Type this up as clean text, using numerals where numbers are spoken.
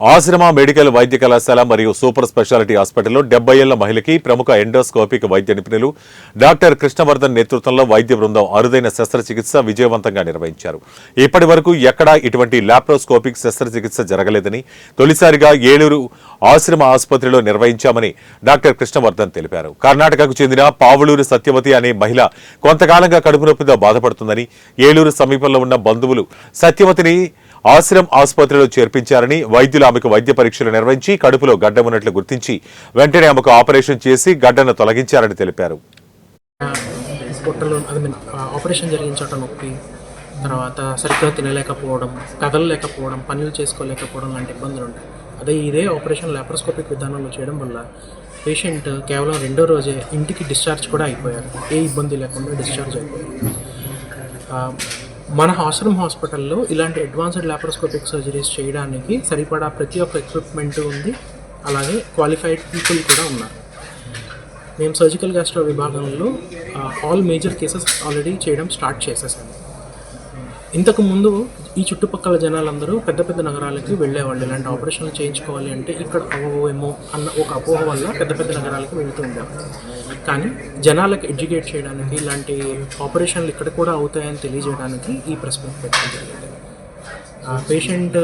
ఆశ్రమ మెడికల్ వైద్య కళాశాల మరియు సూపర్ స్పెషాలిటీ హాస్పిటల్లో 70 ఏళ్ల మహిళకి ప్రముఖ ఎండోస్కోపిక్ వైద్య నిపుణులు డాక్టర్ కృష్ణవర్ధన్ నేతృత్వంలో వైద్య బృందం అరుదైన శస్త్రచికిత్స విజయవంతంగా నిర్వహించారు. ఇప్పటి వరకు ఎక్కడా ఇటువంటి లాప్రోస్కోపిక్ శస్త్రచికిత్స జరగలేదని, తొలిసారిగా ఏలూరు ఆశ్రమ ఆసుపత్రిలో నిర్వహించామని డాక్టర్ కృష్ణవర్ధన్ తెలిపారు. కర్ణాటకకు చెందిన పావులూరు సత్యవతి అనే మహిళ కొంతకాలంగా కడుపు నొప్పితో బాధపడుతుందని, ఏలూరు సమీపంలో ఉన్న బంధువులు సత్యవతిని ఆశ్రమ్ ఆసుపత్రిలో చేర్పించారని, వైద్యులు ఆమెకు వైద్య పరీక్షలు నిర్వహించి కడుపులో గడ్డ ఉన్నట్లు గుర్తించి వెంటనే ఆమెకు ఆపరేషన్ చేసి గడ్డను తొలగించారని తెలిపారు. ఆపరేషన్ జరిగిన చోట నొప్పి, తర్వాత సరిగ్గా తినలేకపోవడం, కదలలేకపోవడం, పనులు చేసుకోలేకపోవడం లాంటి ఇబ్బందులు ఉంటాయి. ఇదే ఆపరేషన్ లాప్రోస్కోపిక్ విధానంలో చేయడం వల్ల పేషెంట్ కేవలం 2వ రోజే ఇంటికి డిశ్చార్జ్ కూడా అయిపోయారు. ఏ ఇబ్బంది లేకుండా డిశ్చార్జ్ అయిపోయారు. మన ఆశ్రమ్ హాస్పిటల్లో ఇలాంటి అడ్వాన్స్డ్ లాప్రోస్కోపిక్ సర్జరీస్ చేయడానికి సరిపడా ప్రతి ఒక్క ఎక్విప్మెంట్ ఉంది. అలాగే క్వాలిఫైడ్ పీపుల్ కూడా ఉన్నారు. మేము సర్జికల్ గ్యాస్ట్రో విభాగంలో ఆల్ మేజర్ కేసెస్ ఆల్రెడీ చేయడం స్టార్ట్ చేసేసాము. ఇంతకుముందు ఈ చుట్టుపక్కల జనాలందరూ పెద్ద పెద్ద నగరాలకి వెళ్ళేవాళ్ళు. ఇలాంటి ఆపరేషన్లు చేయించుకోవాలి అంటే ఇక్కడ అవ్వవేమో అన్న ఒక అపోహ వల్ల పెద్ద పెద్ద నగరాలకు వెళ్తూ ఉండేవాళ్ళు. కానీ జనాలకు ఎడ్యుకేట్ చేయడానికి, ఇలాంటి ఆపరేషన్లు ఇక్కడ కూడా అవుతాయని తెలియజేయడానికి ఈ ప్రెస్ మీట్ పెట్టడం జరిగింది. పేషెంట్